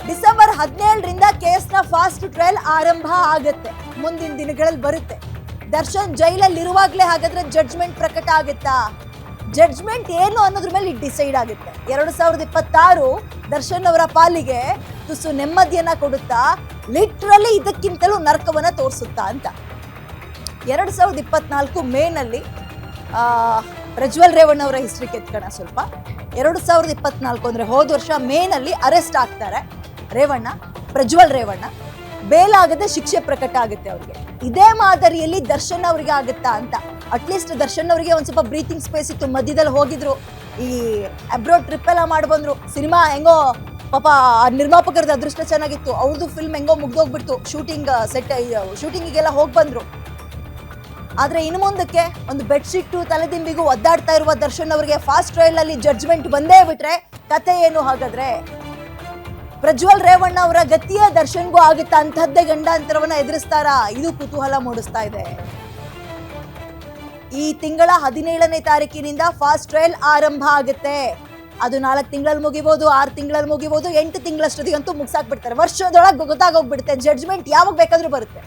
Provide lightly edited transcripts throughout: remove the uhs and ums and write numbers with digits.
December 17ರಿಂದ ಕೇಸ್ನ fast trial ಆರಂಭ ಆಗುತ್ತೆ. ಮುಂದಿನ ದಿನಗಳಲ್ಲಿ ಬರುತ್ತೆ. ದರ್ಶನ್ ಜೈಲಲ್ಲಿ ಇರುವಾಗಲೇ ಹಾಗಾದ್ರೆ ಜಡ್ಜ್ಮೆಂಟ್ ಪ್ರಕಟ ಆಗುತ್ತಾ? ಜಡ್ಜ್ಮೆಂಟ್ ಏನು ಅನ್ನೋದ್ರ ಮೇಲೆ ಡಿಸೈಡ್ ಆಗುತ್ತೆ. 2026 ದರ್ಶನ್ ಅವರ ಪಾಲಿಗೆ ತುಸು ನೆಮ್ಮದಿಯನ್ನ ಕೊಡುತ್ತಾ, ಲಿಟ್ರಲಿ ಇದಕ್ಕಿಂತಲೂ ನರಕವನ್ನ ತೋರಿಸುತ್ತಾ ಅಂತ. 2024 ಮೇನಲ್ಲಿ ಪ್ರಜ್ವಲ್ ರೇವಣ್ಣ ಅವರ ಹಿಸ್ಟ್ರಿ ಕೆತ್ಕೋಣ ಸ್ವಲ್ಪ. 2024 ಅಂದ್ರೆ ಹೋದ ವರ್ಷ ಮೇನಲ್ಲಿ ಅರೆಸ್ಟ್ ಆಗ್ತಾರೆ ಪ್ರಜ್ವಲ್ ರೇವಣ್ಣ. ಬೇಲಾಗದೆ ಶಿಕ್ಷೆ ಪ್ರಕಟ ಆಗುತ್ತೆ ಅವ್ರಿಗೆ. ಇದೇ ಮಾದರಿಯಲ್ಲಿ ದರ್ಶನ್ ಅವರಿಗೆ ಆಗುತ್ತಾ ಅಂತ. ಅಟ್ಲೀಸ್ಟ್ ದರ್ಶನ್ ಅವರಿಗೆ ಒಂದ್ ಸ್ವಲ್ಪ ಬ್ರೀತಿಂಗ್ ಸ್ಪೇಸ್ ಇತ್ತು. ಮಧ್ಯದಲ್ಲಿ ಹೋಗಿದ್ರು, ಈ ಅಬ್ರೋಡ್ ಟ್ರಿಪ್ ಎಲ್ಲ ಮಾಡಿ ಬಂದ್ರು. ಸಿನಿಮಾ ಹೆಂಗೋ ಪಾಪ ನಿರ್ಮಾಪಕರದ ಅದೃಷ್ಟ ಚೆನ್ನಾಗಿತ್ತು, ಅವ್ರದ್ದು ಫಿಲ್ಮ್ ಹೆಂಗೋ ಮುಗ್ದೋಗ್ಬಿಡ್ತು. ಶೂಟಿಂಗಿಗೆಲ್ಲ ಹೋಗಿ ಬಂದ್ರು. ಆದ್ರೆ ಇನ್ನು ಮುಂದಕ್ಕೆ ಒಂದು ಬೆಡ್ಶೀಟು ತಲೆದಿಂಬಿಗೂ ಒದ್ದಾಡ್ತಾ ಇರುವ ದರ್ಶನ್ ಅವರಿಗೆ ಫಾಸ್ಟ್ ಟ್ರಯಲ್ ಅಲ್ಲಿ ಜಡ್ಜ್ಮೆಂಟ್ ಬಂದೇ ಬಿಟ್ರೆ ಕತೆ ಏನು ಹಾಗಾದ್ರೆ? ಪ್ರಜ್ವಲ್ ರೇವಣ್ಣ ಅವರ ಗತಿಯ ದರ್ಶನ್ಗೂ ಆಗುತ್ತಾ? ಅಂತಹದ್ದೇ ಗಂಡಾಂತರವನ್ನ ಎದುರಿಸ್ತಾರಾ? ಇದು ಕುತೂಹಲ ಮೂಡಿಸ್ತಾ ಇದೆ. ಈ ತಿಂಗಳ 17ನೇ ತಾರೀಕಿನಿಂದ ಫಾಸ್ಟ್ ಟ್ರಯಲ್ ಆರಂಭ ಆಗುತ್ತೆ. ಅದು 4 ತಿಂಗಳಲ್ಲಿ ಮುಗಿಬಹುದು, 6 ತಿಂಗಳಲ್ಲಿ ಮುಗಿಬಹುದು, 8 ತಿಂಗಳಷ್ಟೊತ್ತಿಗಂತೂ ಮುಗಿಸಾಕ್ಬಿಡ್ತಾರೆ. ವರ್ಷದೊಳಗೆ ಗೊತ್ತಾಗೋಗ್ಬಿಡುತ್ತೆ. ಜಡ್ಜ್ಮೆಂಟ್ ಯಾವಾಗ ಬೇಕಾದ್ರೂ ಬರುತ್ತೆ.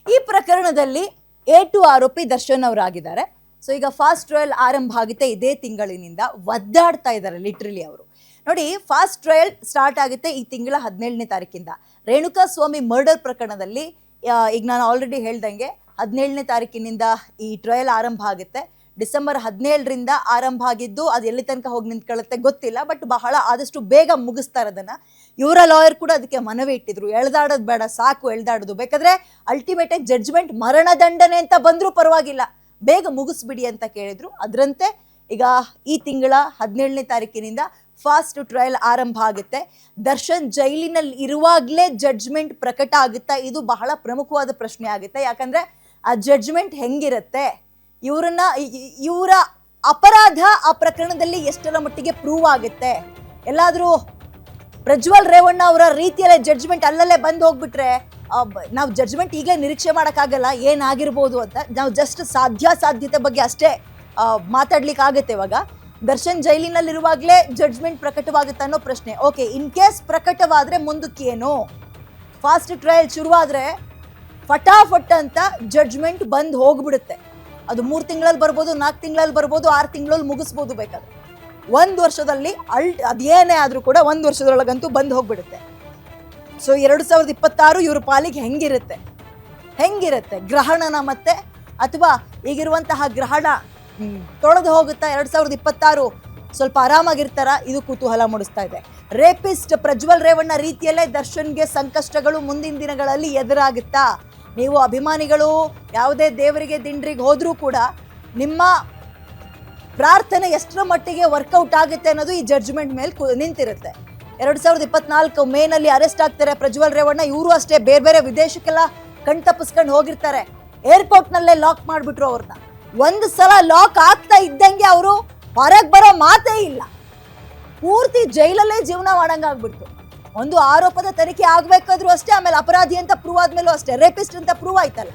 ಈ ಪ್ರಕರಣದಲ್ಲಿ A2 ಆರೋಪಿ ದರ್ಶನ್ ಅವರಾಗಿದ್ದಾರೆ. ಸೊ ಈಗ ಫಾಸ್ಟ್ ಟ್ರಯಲ್ ಆರಂಭ ಆಗುತ್ತೆ. ಇದೇ ತಿಂಗಳಿನಿಂದ ಒದ್ದಾಡ್ತಾ ಇದ್ದಾರೆ ಲಿಟ್ರಲಿ ಅವರು. ನೋಡಿ, ಫಾಸ್ಟ್ ಟ್ರಯಲ್ ಸ್ಟಾರ್ಟ್ ಆಗುತ್ತೆ ಈ ತಿಂಗಳ 17ನೇ ತಾರೀಕಿಂದ. ರೇಣುಕಾ ಸ್ವಾಮಿ ಮರ್ಡರ್ ಪ್ರಕರಣದಲ್ಲಿ ಈಗ ನಾನು ಆಲ್ರೆಡಿ ಹೇಳ್ದಂಗೆ 17ನೇ ತಾರೀಕಿನಿಂದ ಈ ಟ್ರಯಲ್ ಆರಂಭ ಆಗುತ್ತೆ. ಡಿಸೆಂಬರ್ 17ರಿಂದ ಆರಂಭ ಆಗಿದ್ದು ಅದು ಎಲ್ಲಿ ತನಕ ಹೋಗಿ ನಿಂತ್ಕೊಳ್ಳುತ್ತೆ ಗೊತ್ತಿಲ್ಲ. ಬಟ್ ಬಹಳ ಆದಷ್ಟು ಬೇಗ ಮುಗಿಸ್ತಾರೆ ಅದನ್ನ. ಇವರ ಲಾಯರ್ ಕೂಡ ಅದಕ್ಕೆ ಮನವಿ ಇಟ್ಟಿದ್ರು, ಎಳ್ದಾಡೋದು ಬೇಡ, ಸಾಕು ಎಳ್ದಾಡೋದು, ಬೇಕಾದ್ರೆ ಅಲ್ಟಿಮೇಟ್ ಆಗಿ ಜಡ್ಜ್ಮೆಂಟ್ ಮರಣದಂಡನೆ ಅಂತ ಬಂದ್ರೂ ಪರವಾಗಿಲ್ಲ, ಬೇಗ ಮುಗಿಸ್ಬಿಡಿ ಅಂತ ಕೇಳಿದ್ರು. ಅದರಂತೆ ಈಗ ಈ ತಿಂಗಳ 17ನೇ ತಾರೀಕಿನಿಂದ ಫಾಸ್ಟ್ ಟ್ರಯಲ್ ಆರಂಭ ಆಗುತ್ತೆ. ದರ್ಶನ್ ಜೈಲಿನಲ್ಲಿ ಇರುವಾಗಲೇ ಜಡ್ಜ್ಮೆಂಟ್ ಪ್ರಕಟ ಆಗುತ್ತಾ? ಇದು ಬಹಳ ಪ್ರಮುಖವಾದ ಪ್ರಶ್ನೆ ಆಗುತ್ತೆ. ಯಾಕಂದ್ರೆ ಆ ಜಡ್ಜ್ಮೆಂಟ್ ಹೆಂಗಿರುತ್ತೆ, ಇವರ ಅಪರಾಧ ಆ ಪ್ರಕರಣದಲ್ಲಿ ಎಷ್ಟರ ಮಟ್ಟಿಗೆ ಪ್ರೂವ್ ಆಗುತ್ತೆ. ಎಲ್ಲಾದ್ರೂ ಪ್ರಜ್ವಲ್ ರೇವಣ್ಣ ಅವರ ರೀತಿಯಲ್ಲೇ ಜಡ್ಜ್ಮೆಂಟ್ ಅಲ್ಲಲ್ಲೇ ಬಂದು ಹೋಗ್ಬಿಟ್ರೆ ನಾವು ಜಡ್ಜ್ಮೆಂಟ್ ಈಗಲೇ ನಿರೀಕ್ಷೆ ಮಾಡೋಕ್ಕಾಗಲ್ಲ ಏನಾಗಿರ್ಬೋದು ಅಂತ. ನಾವು ಜಸ್ಟ್ ಸಾಧ್ಯತೆ ಬಗ್ಗೆ ಅಷ್ಟೇ ಮಾತಾಡ್ಲಿಕ್ಕೆ ಆಗುತ್ತೆ. ಇವಾಗ ದರ್ಶನ್ ಜೈಲಿನಲ್ಲಿರುವಾಗಲೇ ಜಡ್ಜ್ಮೆಂಟ್ ಪ್ರಕಟವಾಗುತ್ತೆ ಅನ್ನೋ ಪ್ರಶ್ನೆ. ಓಕೆ, ಇನ್ ಕೇಸ್ ಪ್ರಕಟವಾದ್ರೆ ಮುಂದಕ್ಕೆ ಏನು? ಫಾಸ್ಟ್ ಟ್ರಯಲ್ ಶುರುವಾದ್ರೆ ಫಟಾಫಟ್ ಅಂತ ಜಡ್ಜ್ಮೆಂಟ್ ಬಂದು ಹೋಗ್ಬಿಡುತ್ತೆ. ಅದು 3 ತಿಂಗಳಲ್ಲಿ ಬರ್ಬೋದು, 4 ತಿಂಗಳಲ್ಲಿ ಬರ್ಬೋದು, 6 ತಿಂಗಳಲ್ಲಿ ಮುಗಿಸ್ಬೋದು. ಬೇಕಾದ್ರೆ 1 ವರ್ಷದಲ್ಲಿ ಅದೇನೇ ಆದ್ರೂ ಕೂಡ 1 ವರ್ಷದೊಳಗಂತೂ ಬಂದು ಹೋಗ್ಬಿಡುತ್ತೆ. ಸೊ 2026 ಇವ್ರ ಪಾಲಿಗೆ ಹೆಂಗಿರುತ್ತೆ ಗ್ರಹಣನ ಮತ್ತೆ, ಅಥವಾ ಈಗಿರುವಂತಹ ಗ್ರಹಣ ತೊಳೆದು ಹೋಗುತ್ತಾ? 2026 ಸ್ವಲ್ಪ ಆರಾಮಾಗಿರ್ತಾರ? ಇದು ಕುತೂಹಲ ಮೂಡಿಸ್ತಾ ಇದೆ. ರೇಪಿಸ್ಟ್ ಪ್ರಜ್ವಲ್ ರೇವಣ್ಣ ರೀತಿಯಲ್ಲೇ ದರ್ಶನ್ಗೆ ಸಂಕಷ್ಟಗಳು ಮುಂದಿನ ದಿನಗಳಲ್ಲಿ ಎದುರಾಗುತ್ತಾ? ನೀವು ಅಭಿಮಾನಿಗಳು ಯಾವುದೇ ದೇವರಿಗೆ ದಿಂಡ್ರಿಗೆ ಹೋದ್ರೂ ಕೂಡ ನಿಮ್ಮ ಪ್ರಾರ್ಥನೆ ಎಷ್ಟರ ಮಟ್ಟಿಗೆ ವರ್ಕೌಟ್ ಆಗುತ್ತೆ ಅನ್ನೋದು ಈ ಜಡ್ಜ್ಮೆಂಟ್ ಮೇಲೆ ನಿಂತಿರುತ್ತೆ. 2024 ಮೇನಲ್ಲಿ ಅರೆಸ್ಟ್ ಆಗ್ತಾರೆ ಪ್ರಜ್ವಲ್ ರೇವಣ್ಣ. ಇವರು ಅಷ್ಟೇ ಬೇರೆ ಬೇರೆ ವಿದೇಶಕ್ಕೆಲ್ಲ ಕಣ್ತಪ್ಪಿಸ್ಕೊಂಡು ಹೋಗಿರ್ತಾರೆ. ಏರ್ಪೋರ್ಟ್ ನಲ್ಲೇ ಲಾಕ್ ಮಾಡ್ಬಿಟ್ರು ಅವ್ರನ್ನ. ಒಂದು ಸಲ ಲಾಕ್ ಆಗ್ತಾ ಇದ್ದಂಗೆ ಅವರು ಹೊರಗೆ ಬರೋ ಮಾತೇ ಇಲ್ಲ. ಪೂರ್ತಿ ಜೈಲಲ್ಲೇ ಜೀವನ ಮಾಡಂಗಾಗ್ಬಿಡ್ತು. ಒಂದು ಆರೋಪದ ತನಿಖೆ ಆಗ್ಬೇಕಾದ್ರೂ ಅಷ್ಟೇ, ಆಮೇಲೆ ಅಪರಾಧಿ ಅಂತ ಪ್ರೂವ್ ಆದ್ಮೇಲೂ ಅಷ್ಟೇ, ರೇಪಿಸ್ಟ್ ಅಂತ ಪ್ರೂವ್ ಆಯ್ತಲ್ಲ,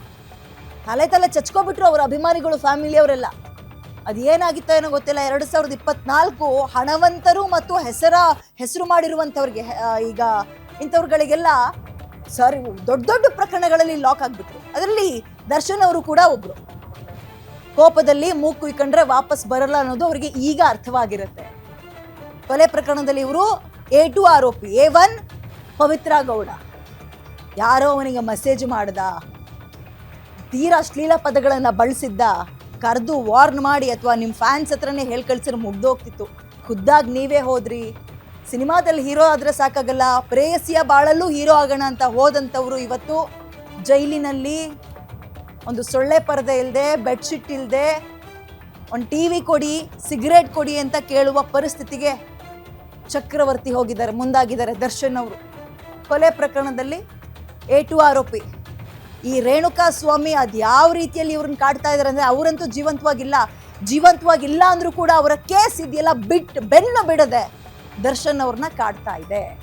ತಲೆ ಚಚ್ಕೊಬಿಟ್ರು ಅವ್ರ ಅಭಿಮಾನಿಗಳು, ಫ್ಯಾಮಿಲಿಯವರೆಲ್ಲ. ಅದೇನಾಗಿತ್ತೋ ಏನೋ ಗೊತ್ತಿಲ್ಲ. 2024 ಹಣವಂತರು ಮತ್ತು ಹೆಸರು ಮಾಡಿರುವಂಥವ್ರಿಗೆ, ಈಗ ಇಂಥವ್ರುಗಳಿಗೆಲ್ಲ ದೊಡ್ಡ ಪ್ರಕರಣಗಳಲ್ಲಿ ಲಾಕ್ ಆಗ್ಬಿಟ್ರು. ಅದರಲ್ಲಿ ದರ್ಶನ್ ಅವರು ಕೂಡ ಒಬ್ರು. ಕೋಪದಲ್ಲಿ ಮೂಗು ಕುಯ್ಕೊಂಡ್ರೆ ವಾಪಸ್ ಬರಲ್ಲ ಅನ್ನೋದು ಅವರಿಗೆ ಈಗ ಅರ್ಥವಾಗಿರುತ್ತೆ. ಕೊಲೆ ಪ್ರಕರಣದಲ್ಲಿ ಇವರು A2 ಆರೋಪಿ. A1 ಪವಿತ್ರ ಗೌಡ. ಯಾರೋ ಅವನಿಗೆ ಮೆಸೇಜ್ ಮಾಡ್ದ, ತೀರಾ ಅಶ್ಲೀಲ ಪದಗಳನ್ನ ಬಳಸಿದ್ದ, ಕರೆದು ವಾರ್ನ್ ಮಾಡಿ ಅಥವಾ ನಿಮ್ಮ ಫ್ಯಾನ್ಸ್ ಹತ್ರನೇ ಹೇಳಿ ಕಳ್ಸಿದ್ರೆ ಮುಗ್ದೋಗ್ತಿತ್ತು. ಖುದ್ದಾಗಿ ನೀವೇ ಹೋದ್ರಿ. ಸಿನಿಮಾದಲ್ಲಿ ಹೀರೋ ಆದ್ರೆ ಸಾಕಾಗಲ್ಲ, ಪ್ರೇಯಸಿಯ ಬಾಳಲ್ಲೂ ಹೀರೋ ಆಗೋಣ ಅಂತ ಹೋದಂಥವ್ರು ಇವತ್ತು ಜೈಲಿನಲ್ಲಿ ಒಂದು ಸೊಳ್ಳೆ ಪರದೆ ಇಲ್ಲದೆ, ಬೆಡ್ಶೀಟ್ ಇಲ್ಲದೆ, ಒಂದು ಟಿವಿ ಕೊಡಿ, ಸಿಗರೇಟ್ ಕೊಡಿ ಅಂತ ಕೇಳುವ ಪರಿಸ್ಥಿತಿಗೆ ಚಕ್ರವರ್ತಿ ಮುಂದಾಗಿದ್ದಾರೆ ದರ್ಶನ್ ಅವರು. ಕೊಲೆ ಪ್ರಕರಣದಲ್ಲಿ A2 ಆರೋಪಿ ಈ ರೇಣುಕಾ ಸ್ವಾಮಿ ಅದ್ಯಾವ ರೀತಿಯಲ್ಲಿ ಇವ್ರನ್ನ ಕಾಡ್ತಾ ಇದಾರೆ ಅಂದ್ರೆ, ಅವರಂತೂ ಜೀವಂತವಾಗಿಲ್ಲ ಅಂದ್ರೂ ಕೂಡ ಅವರ ಕೇಸ್ ಇದೆಯಲ್ಲ ಬೆನ್ನು ಬಿಡದೆ ದರ್ಶನ್ ಅವ್ರನ್ನ ಕಾಡ್ತಾ ಇದೆ.